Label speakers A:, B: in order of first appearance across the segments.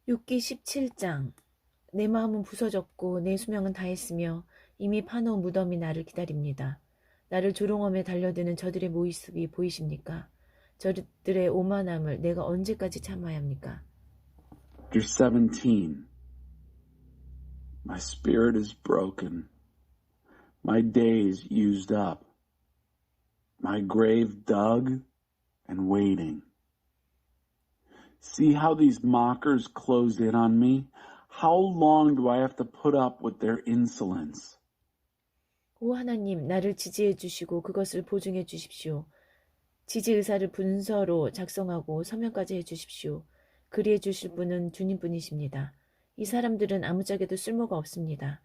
A: 욥기 17장. 내 마음은 부서졌고 내 수명은 다했으며 이미 파놓은 무덤이 나를 기다립니다. 나를 조롱함에 달려드는 저들의 모습이 보이십니까? 저들의 오만함을 내가 언제까지 참아야 합니까?
B: Chapter 17. My spirit is broken. My days used up. My grave dug and waiting. See how these mockers closed in on me? How long do I have to put up with their insolence?
A: 오 하나님, 나를 지지해 주시고 그것을 보증해 주십시오. 지지 의사를 문서로 작성하고 서명까지 해 주십시오. 그리해 주실 분은 주님뿐이십니다. 이 사람들은 아무짝에도 쓸모가 없습니다.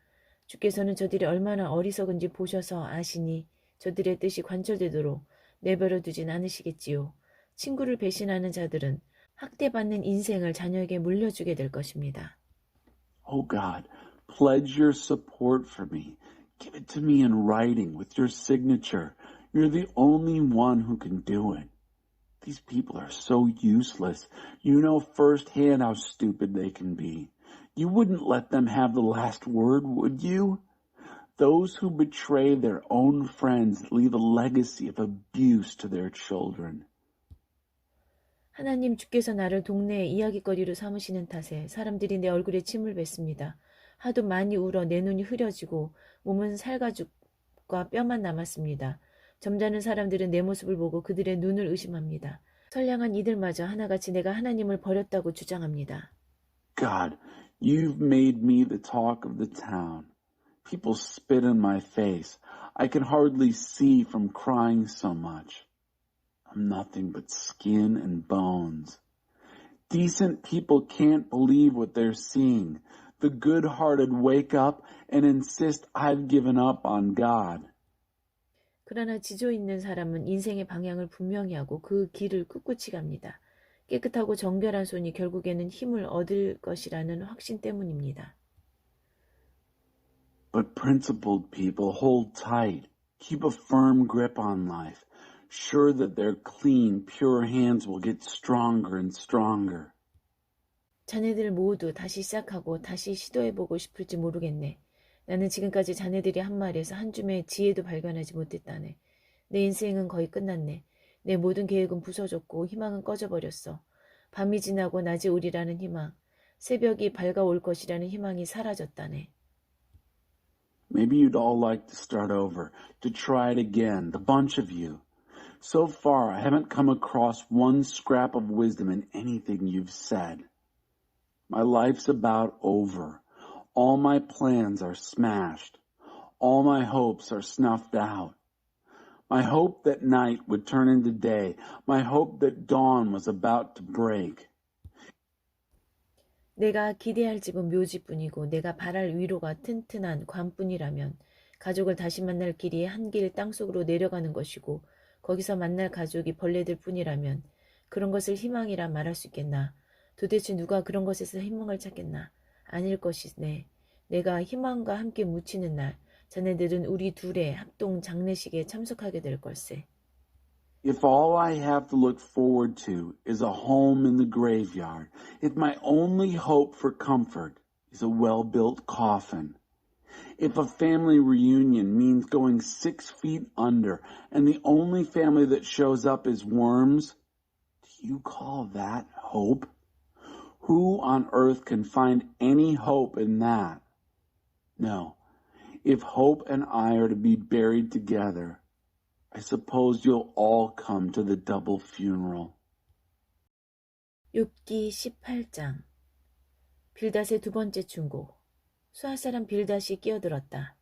A: 주께서는 저들이 얼마나 어리석은지 보셔서 아시니 저들의 뜻이 관철되도록 내버려 두진 않으시겠지요. 친구를 배신하는 자들은 학대받는 인생을 자녀에게 물려주게 될 것입니다.
B: Oh God, pledge your support for me. Give it to me in writing with your signature. You're the only one who can do it. These people are so useless. You know firsthand how stupid they can be. You wouldn't let them have the last word, would you? Those who betray their own friends leave a legacy of abuse to their children.
A: 하나님 주께서 나를 동네의 이야기거리로 삼으시는 탓에 사람들이 내 얼굴에 침을 뱉습니다. 하도 많이 울어 내 눈이 흐려지고 몸은 살가죽과 뼈만 남았습니다. 점잖은 사람들은 내 모습을 보고 그들의 눈을 의심합니다. 선량한 이들마저 하나같이 내가 하나님을 버렸다고 주장합니다.
B: God, you've made me the talk of the town. People spit in my face. I can hardly see from crying so much. I'm nothing but skin and bones. Decent people can't believe what they're seeing. The good-hearted wake up and insist I've given up on God.
A: 그러나 지조 있는 사람은 인생의 방향을 분명히 하고 그 길을 꿋꿋이 갑니다. 깨끗하고 정결한 손이 결국에는 힘을 얻을 것이라는 확신 때문입니다.
B: But principled people hold tight, keep a firm grip on life, sure that their clean, pure hands will get stronger and stronger.
A: 자네들 모두 다시 시작하고 다시 시도해보고 싶을지 모르겠네. 나는 지금까지 자네들이 한 말에서 한 줌의 지혜도 발견하지 못했다네. 내 인생은 거의 끝났네. 내 모든 계획은 부서졌고 희망은 꺼져버렸어. 밤이 지나고 낮이 오리라는 희망, 새벽이 밝아올 것이라는 희망이 사라졌다네.
B: Maybe you'd all like to start over, to try it again, the bunch of you. So far, I haven't come across one scrap of wisdom in anything you've said. My life's about over. All my plans are smashed. All my hopes are snuffed out. My hope that night would turn into day. My hope that dawn was about to break.
A: 내가 기대할 집은 묘지뿐이고 내가 바랄 위로가 튼튼한 관뿐이라면 가족을 다시 만날 길이 한 길 땅속으로 내려가는 것이고 거기서 만날 가족이 벌레들 뿐이라면 그런 것을 희망이라 말할 수 있겠나. 도대체 누가 그런 것에서 희망을 찾겠나. 아닐 것이네. 내가 희망과 함께 묻히는 날 자네들은 우리 둘의 합동 장례식에 참석하게 될 걸세.
B: If all I have to look forward to is a home in the graveyard, if my only hope for comfort is a well-built coffin, if a family reunion means going 6 feet under and the only family that shows up is worms, do you call that hope? Who on earth can find any hope in that? No. If Hope and I are to be buried together, I suppose you'll all come to the double funeral.
A: 욥기 18장. 빌닷의 두 번째 충고. 수할 사람 빌닷이 끼어들었다.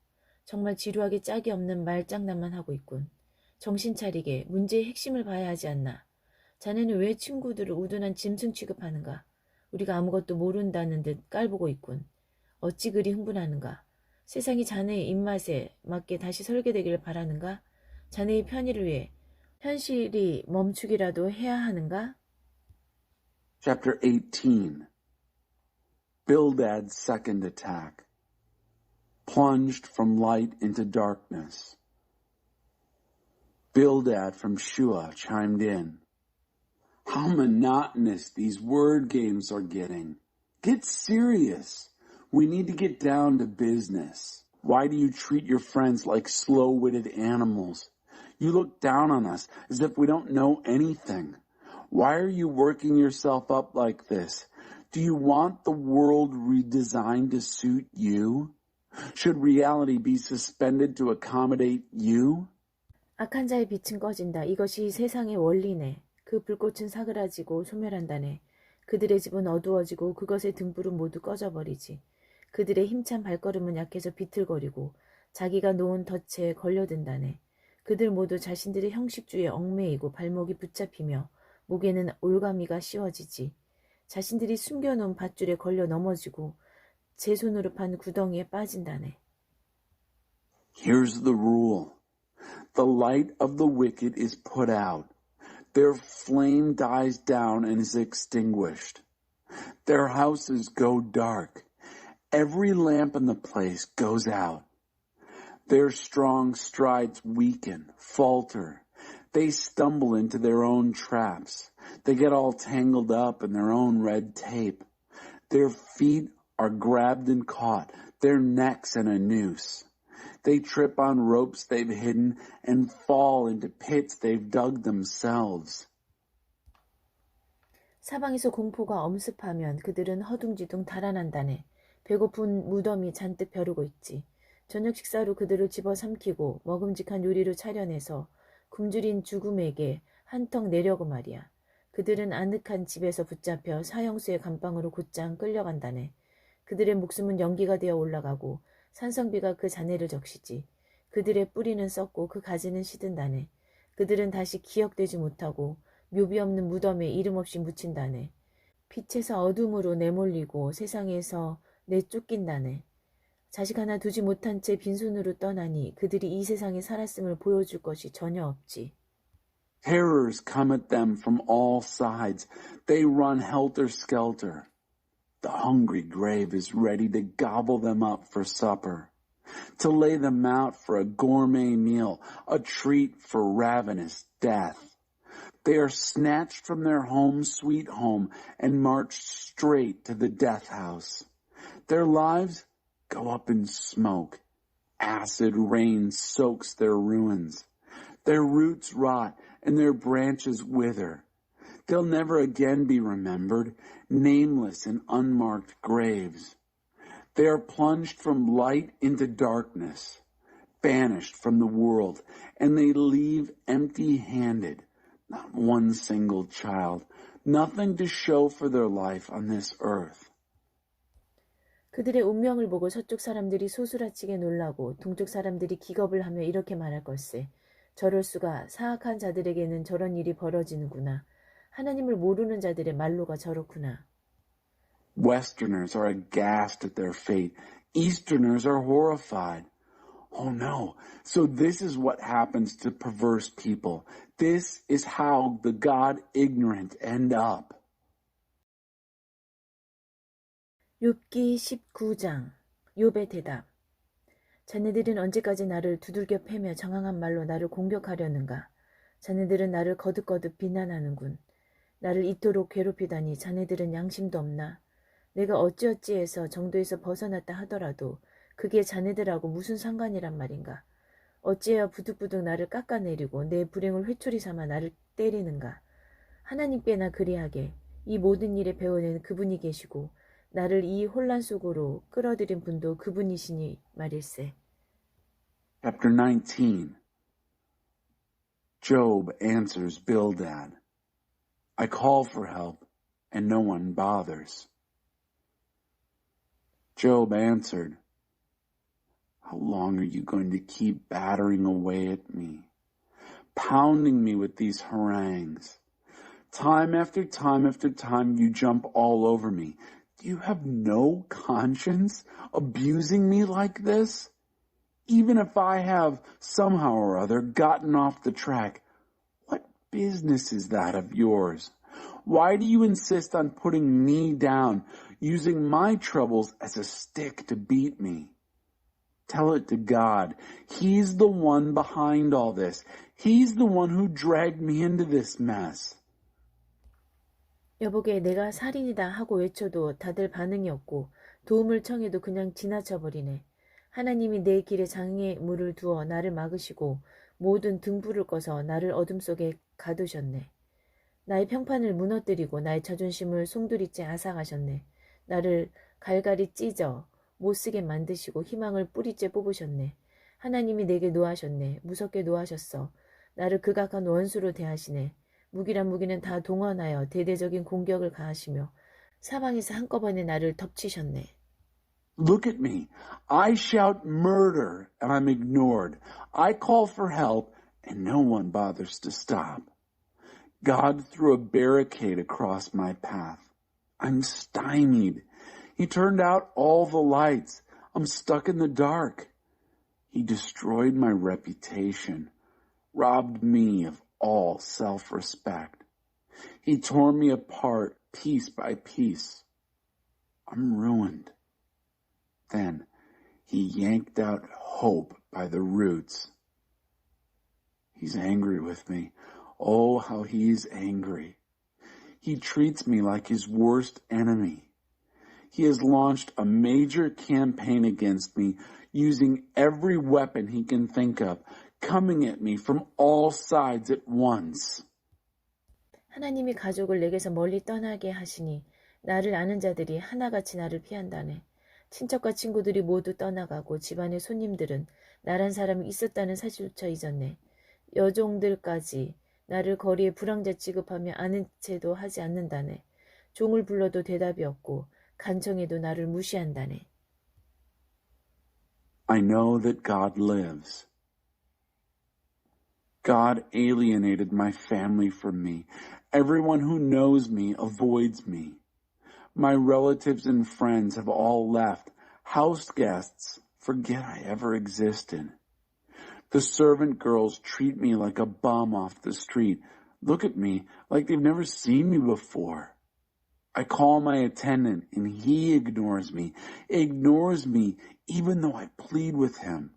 A: 정말 지루하게 짝이 없는 말장난만 하고 있군. 정신 차리게 문제의 핵심을 봐야 하지 않나. 자네는 왜 친구들을 우둔한 짐승 취급하는가. 우리가 아무것도 모른다는 듯 깔보고 있군. 어찌 그리 흥분하는가. 세상이 자네의 입맛에 맞게 다시 설계되기를 바라는가? 자네의 편의를 위해 현실이 멈추기라도 해야 하는가?
B: Chapter 18. Bildad's second attack. Plunged from light into darkness. Bildad from Shua chimed in. How monotonous these word games are getting. Get serious. We need to get down to business. Why do you treat your friends like slow-witted animals? You look down on us as if we don't know anything. Why are you working yourself up like this? Do you want the world redesigned to suit you? Should reality be suspended to accommodate you?
A: 악한 자의 빛은 꺼진다. 이것이 세상의 원리네. 그 불꽃은 사그라지고 소멸한다네. 그들의 집은 어두워지고 그것의 등불은 모두 꺼져버리지. 그들의 힘찬 발걸음은 약해져 비틀거리고 자기가 놓은 덫에 걸려든다네. 그들 모두 자신들의 형식주의에 얽매이고 발목이 붙잡히며 목에는 올가미가 씌워지지. 자신들이 숨겨놓은 밧줄에 걸려 넘어지고 제 손으로 판 구덩이에 빠진다네.
B: Here's the rule. The light of the wicked is put out. Their flame dies down and is extinguished. Their houses go dark. Every lamp in the place goes out. Their strong strides weaken, falter. They stumble into their own traps. They get all tangled up in their own red tape. Their feet are grabbed and caught, their necks in a noose. They trip on ropes they've hidden and fall into pits they've dug themselves.
A: 사방에서 공포가 엄습하면 그들은 허둥지둥 달아난다네. 배고픈 무덤이 잔뜩 벼르고 있지. 저녁 식사로 그들을 집어삼키고 먹음직한 요리로 차려내서 굶주린 죽음에게 한턱 내려고 말이야. 그들은 아늑한 집에서 붙잡혀 사형수의 감방으로 곧장 끌려간다네. 그들의 목숨은 연기가 되어 올라가고 산성비가 그 잔해를 적시지. 그들의 뿌리는 썩고 그 가지는 시든다네. 그들은 다시 기억되지 못하고 묘비 없는 무덤에 이름 없이 묻힌다네. 빛에서 어둠으로 내몰리고 세상에서 내쫓긴다네. 자식 하나 두지 못한 채 빈손으로 떠나니 그들이 이 세상에 살았음을 보여줄 것이 전혀 없지.
B: Terrors come at them from all sides. They run helter-skelter. The hungry grave is ready to gobble them up for supper, to lay them out for a gourmet meal, a treat for ravenous death. They are snatched from their home, sweet home, and marched straight to the death house. Their lives go up in smoke. Acid rain soaks their ruins. Their roots rot and their branches wither. They'll never again be remembered, nameless in unmarked graves. They are plunged from light into darkness, banished from the world, and they leave empty-handed, not one single child, nothing to show for their life on this earth.
A: 그들의 운명을 보고 서쪽 사람들이 소스라치게 놀라고 동쪽 사람들이 기겁을 하며 이렇게 말할 걸세. 저럴 수가, 사악한 자들에게는 저런 일이 벌어지는구나. 하나님을 모르는 자들의 말로가 저렇구나.
B: Westerners are aghast at their fate. Easterners are horrified. Oh no, so this is what happens to perverse people. This is how the God-ignorant end up.
A: 욥기 19장 욥의 대답. 자네들은 언제까지 나를 두들겨 패며 장황한 말로 나를 공격하려는가? 자네들은 나를 거듭거듭 비난하는군. 나를 이토록 괴롭히다니 자네들은 양심도 없나? 내가 어찌어찌해서 정도에서 벗어났다 하더라도 그게 자네들하고 무슨 상관이란 말인가? 어찌해야 부득부득 나를 깎아내리고 내 불행을 회초리 삼아 나를 때리는가? 하나님께나 그리하게 이 모든 일의 배우는 그분이 계시고 나를 이 혼란 속으로 끌어들인 분도 그분이시니 말일세.
B: Chapter 19. Job answers Bildad. I call for help, and no one bothers. Job answered, How long are you going to keep battering away at me, pounding me with these harangues? Time after time after time you jump all over me. Do you have no conscience, abusing me like this? Even if I have somehow or other gotten off the track, what business is that of yours? Why do you insist on putting me down, using my troubles as a stick to beat me? Tell it to God. He's the one behind all this. He's the one who dragged me into this mess.
A: 여보게 내가 살인이다 하고 외쳐도 다들 반응이 없고 도움을 청해도 그냥 지나쳐버리네. 하나님이 내 길에 장애물을 두어 나를 막으시고 모든 등불을 꺼서 나를 어둠 속에 가두셨네. 나의 평판을 무너뜨리고 나의 자존심을 송두리째 앗아가셨네. 나를 갈갈이 찢어 못쓰게 만드시고 희망을 뿌리째 뽑으셨네. 하나님이 내게 노하셨네. 무섭게 노하셨어. 나를 극악한 원수로 대하시네. 무기란 무기는 다 동원하여 대대적인 공격을 가하시며 사방에서 한꺼번에 나를 덮치셨네.
B: Look at me. I shout murder and I'm ignored. I call for help and no one bothers to stop. God threw a barricade across my path. I'm stymied. He turned out all the lights. I'm stuck in the dark. He destroyed my reputation, robbed me of all self-respect. He tore me apart piece by piece. I'm ruined. Then he yanked out hope by the roots. He's angry with me. Oh, how he's angry. He treats me like his worst enemy. He has launched a major campaign against me, using every weapon he can think of, coming at me from all sides at once.
A: 하나님이 가족을 내게서 멀리 떠나게 하시니 나를 아는 자들이 하나같이 나를 피한다네. 친척과 친구들이 모두 떠나가고 집안의 손님들은 나란 사람이 있었다는 사실조차 잊었네. 여종들까지 나를 거리에 불황자 취급하며 아는 채도 하지 않는다네. 종을 불러도 대답이 없고 간청해도 나를 무시한다네.
B: I know that God lives. God alienated my family from me. Everyone who knows me avoids me. My relatives and friends have all left. House guests forget I ever existed. The servant girls treat me like a bum off the street. Look at me like they've never seen me before. I call my attendant and he ignores me even though I plead with him.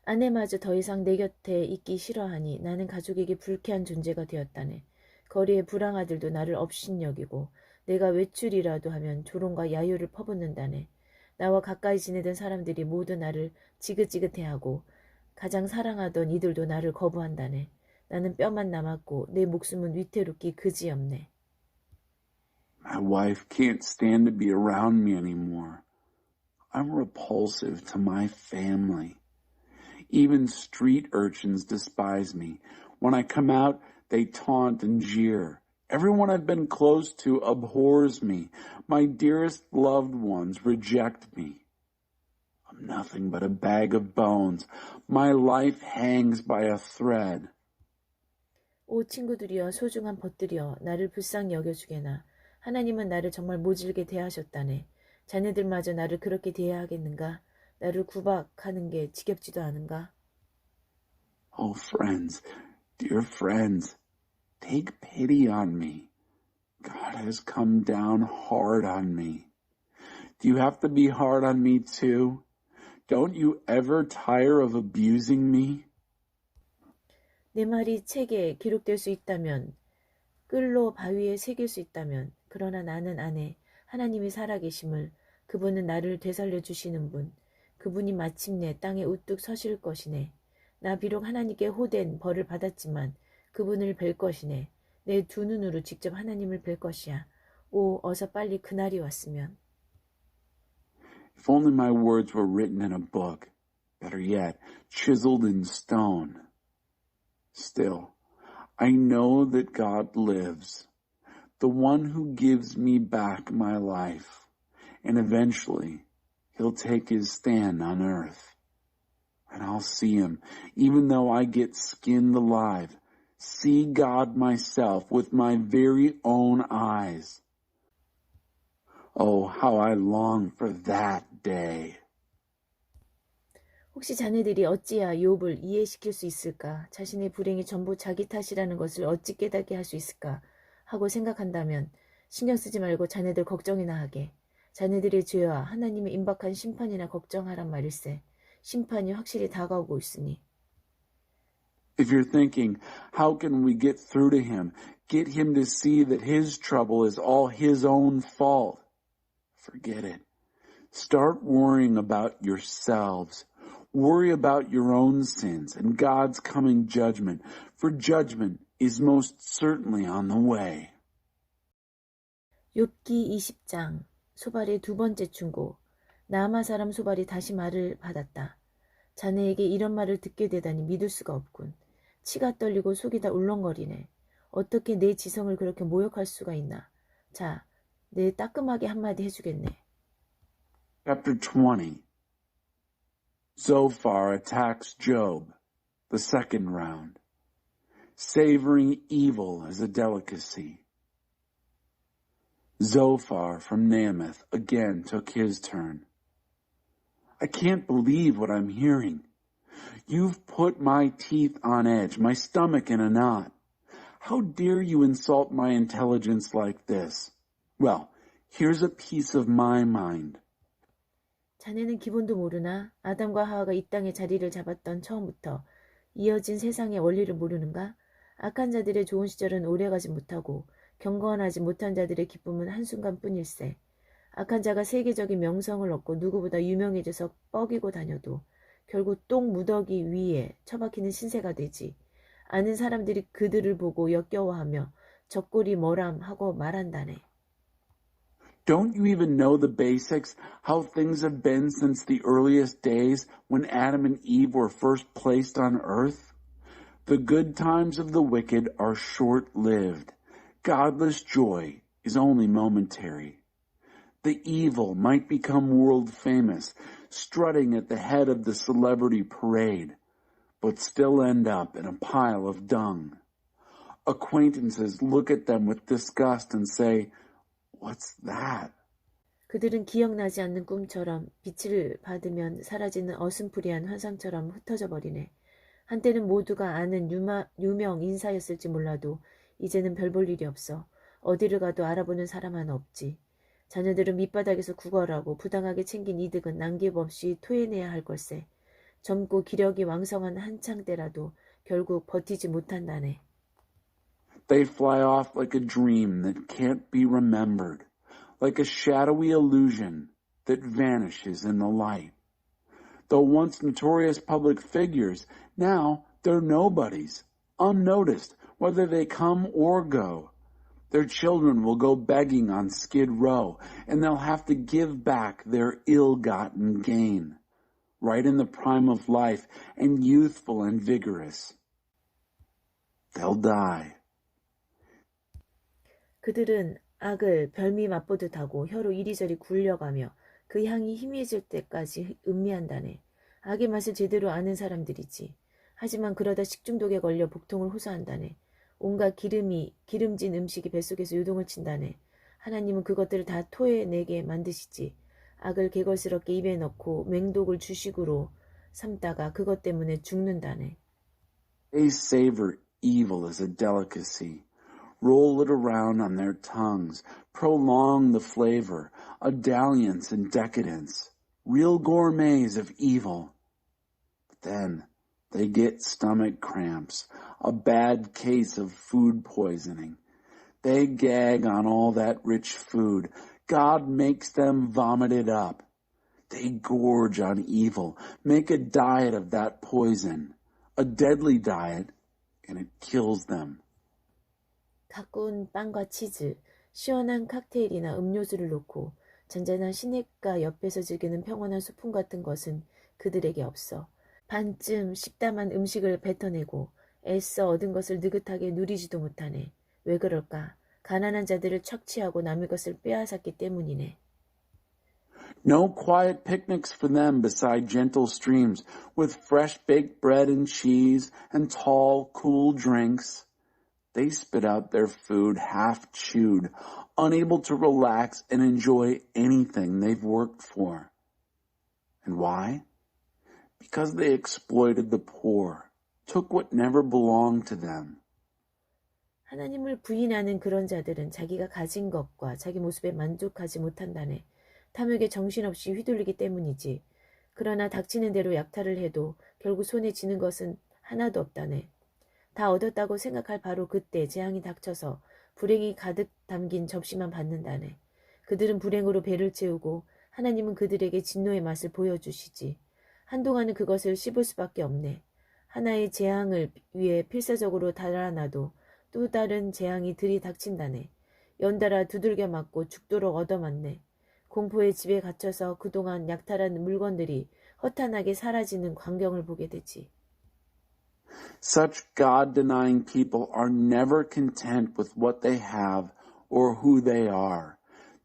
A: 아내마저 더 이상 내 곁에 있기 싫어하니 나는 가족에게 불쾌한 존재가 되었다네. 거리의 불황아들도 나를 업신여기고 내가 외출이라도 하면 조롱과 야유를 퍼붓는다네. 나와 가까이 지내던 사람들이 모두 나를 지긋지긋해하고 가장 사랑하던 이들도 나를 거부한다네. 나는 뼈만 남았고 내 목숨은 위태롭기 그지없네.
B: My wife can't stand to be around me anymore. I'm repulsive to my family. Even street urchins despise me. When I come out, they taunt and jeer. Everyone I've been close to abhors me. My dearest loved ones reject me. I'm nothing but a bag of bones. My life hangs by a thread.
A: 오 친구들이여 소중한 벗들이여 나를 불쌍히 여겨주게나. 하나님은 나를 정말 모질게 대하셨다네. 자네들마저 나를 그렇게 대해야 하겠는가? 나를 구박하는 게 지겹지도 않은가?
B: Oh, friends, dear friends, take pity on me. God has come down hard on me. Do you have to be hard on me too? Don't you ever tire of abusing me?
A: 내 말이 책에 기록될 수 있다면, 끌로 바위에 새길 수 있다면, 그러나 나는 아네. 하나님이 살아계심을, 그분은 나를 되살려 주시는 분, 그분이 마침내 땅에 우뚝 서실 것이네. 나 비록 하나님께 호된 벌을 받았지만 그분을 뵐 것이네. 내 두 눈으로 직접 하나님을 뵐 것이야. 오, 어서 빨리 그날이 왔으면.
B: If only my words were written in a book, better yet, chiseled in stone. Still, I know that God lives, the one who gives me back my life, and eventually He'll take his stand on earth. And I'll see him, even though I get skinned alive, see God myself with my very own eyes. Oh, how I long for that day.
A: 혹시 자네들이 어찌야 욥을 이해시킬 수 있을까? 자신의 불행이 전부 자기 탓이라는 것을 어찌 깨닫게 할 수 있을까? 하고 생각한다면 신경 쓰지 말고 자네들 걱정이나 하게. 자네들의 죄와 하나님의 임박한 심판이나 걱정하란 말일세. 심판이 확실히 다가오고 있으니.
B: If you're thinking, how can we get through to him? Get him to see that his trouble is all his own fault. Forget it. Start worrying about yourselves. Worry about your own sins and God's coming judgment, for judgment is most certainly on the way.
A: 욥기 20장 소발의 두 번째 충고. 나아마 사람 소발이 다시 말을 받았다. 자네에게 이런 말을 듣게 되다니 믿을 수가 없군. 치가 떨리고 속이 다 울렁거리네. 어떻게 내 지성을 그렇게 모욕할 수가 있나. 자, 내 따끔하게 한마디 해주겠네.
B: Chapter 20. Zophar attacks Job, the second round. Savoring evil as a delicacy. Zophar from Namath again took his turn. I can't believe what I'm hearing. You've put my teeth on edge, my stomach in a knot. How dare you insult my intelligence like this? Well, here's a piece of my mind.
A: 자네는 기본도 모르나? 아담과 하와가 이 땅에 자리를 잡았던 처음부터 이어진 세상의 원리를 모르는가? 악한 자들의 좋은 시절은 오래가지 못하고 경건하지 못한 자들의 기쁨은 한순간뿐일세. 악한 자가 세계적인 명성을 얻고 누구보다 유명해져서 뻐기고 다녀도 결국 똥 무더기 위에 처박히는 신세가 되지. 아는 사람들이 그들을 보고 역겨워하며 적골이 뭐람 하고 말한다네.
B: Don't you even know the basics, how things have been since the earliest days when Adam and Eve were first placed on earth? The good times of the wicked are short-lived. Godless joy is only momentary. The evil might become world famous, strutting at the head of the celebrity parade, but still end up in a pile of dung. Acquaintances look at them with disgust and say, "What's that?"
A: 그들은 기억나지 않는 꿈처럼 빛을 받으면 사라지는 어슴푸레한 환상처럼 흩어져 버리네. 한때는 모두가 아는 유명 인사였을지 몰라도 이제는 별 볼 일이 없어. 어디를 가도 알아보는 사람 하나 없지. 자녀들은 밑바닥에서 구걸하고 부당하게 챙긴 이득은 남김없이 토해내야 할 걸세. 젊고 기력이 왕성한 한창 때라도 결국 버티지 못한다네.
B: They fly off like a dream that can't be remembered, like a shadowy illusion that vanishes in the light. Though once notorious public figures, now they're nobodies, unnoticed, whether they come or go. Their children will go begging on Skid Row, and they'll have to give back their ill-gotten gain, right in the prime of life and youthful and vigorous. They'll die.
A: 그들은 악을 별미 맛보듯 하고 혀로 이리저리 굴려가며 그 향이 희미해질 때까지 음미한다네. 악의 맛을 제대로 아는 사람들이지. 하지만 그러다 식중독에 걸려 복통을 호소한다네. 온갖 기름진 음식이 뱃속에서 요동을 친다네. 하나님은 그것들을 다 토해내게 만드시지. 악을 개걸스럽게 입에 넣고 맹독을 주식으로 삼다가 그것 때문에 죽는다네.
B: They savor evil as a delicacy, roll it around on their tongues, prolong the flavor, a dalliance in decadence, real gourmets of evil. But then they get stomach cramps, a bad case of food poisoning. They gag on all that rich food. God makes them vomit it up. They gorge on evil, make a diet of that poison, a deadly diet, and it kills them.
A: 가꾼 빵과 치즈, 시원한 칵테일이나 음료수를 놓고 잔잔한 시냇가 옆에서 즐기는 평온한 소풍 같은 것은 그들에게 없어. 반쯤 식담한 음식을 뱉어내고 애써 얻은 것을 느긋하게 누리지도 못하네. 왜 그럴까? 가난한 자들을 착취하고 남의 것을 빼앗았기 때문이네.
B: No quiet picnics for them beside gentle streams with fresh baked bread and cheese and tall, cool drinks. They spit out their food half chewed, unable to relax and enjoy anything they've worked for. And why? Because they exploited the poor, took what never belonged to them.
A: 하나님을 부인하는 그런 자들은 자기가 가진 것과 자기 모습에 만족하지 못한다네. 탐욕에 정신없이 휘둘리기 때문이지. 그러나 닥치는 대로 약탈을 해도 결국 손에 쥐는 것은 하나도 없다네. 다 얻었다고 생각할 바로 그때 재앙이 닥쳐서 불행이 가득 담긴 접시만 받는다네. 그들은 불행으로 배를 채우고 하나님은 그들에게 진노의 맛을 보여주시지. 한동안은 그것을 씹을 수밖에 없네. 하나의 재앙을 위해 필사적으로 달아나도 또 다른 재앙이 들이닥친다네. 연달아 두들겨 맞고 죽도록 얻어맞네. 공포의 집에 갇혀서 그동안 약탈한 물건들이 허탄하게 사라지는 광경을 보게 되지.
B: Such God-denying people are never content with what they have or who they are.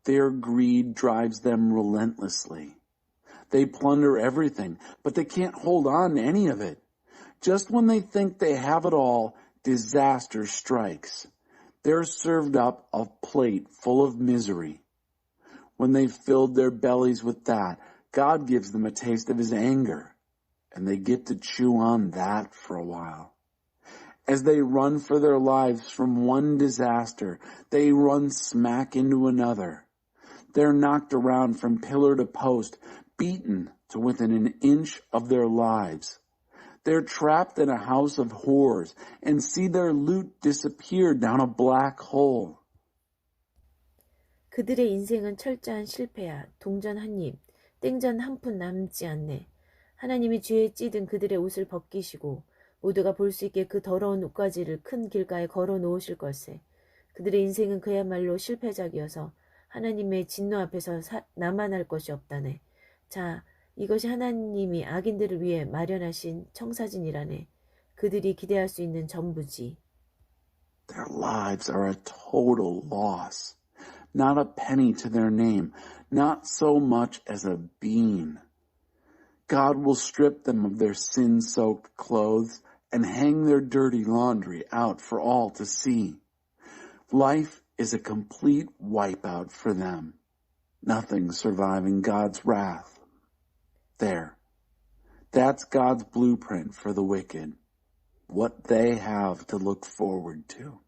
B: Their greed drives them relentlessly. They plunder everything, but they can't hold on to any of it. Just when they think they have it all, disaster strikes. They're served up a plate full of misery. When they've filled their bellies with that, God gives them a taste of his anger, and they get to chew on that for a while. As they run for their lives from one disaster, they run smack into another. They're knocked around from pillar to post, beaten to within an inch of their lives. They're trapped in a house of horrors and see their loot disappear down a black hole.
A: 그들의 인생은 철저한 실패야. 동전 한 입, 땡전 한 푼 남지 않네. 하나님이 죄에 찌든 그들의 옷을 벗기시고 모두가 볼 수 있게 그 더러운 옷가지를 큰 길가에 걸어 놓으실 걸세. 그들의 인생은 그야말로 실패작이어서 하나님의 진노 앞에서 남아날 것이 없다네. 자, 이것이 하나님이 악인들을 위해 마련하신 청사진이라네. 그들이 기대할 수 있는 전부지.
B: Their lives are a total loss. Not a penny to their name, not so much as a bean. God will strip them of their sin-soaked clothes and hang their dirty laundry out for all to see. Life is a complete wipeout for them. Nothing surviving God's wrath. There. That's God's blueprint for the wicked. What they have to look forward to.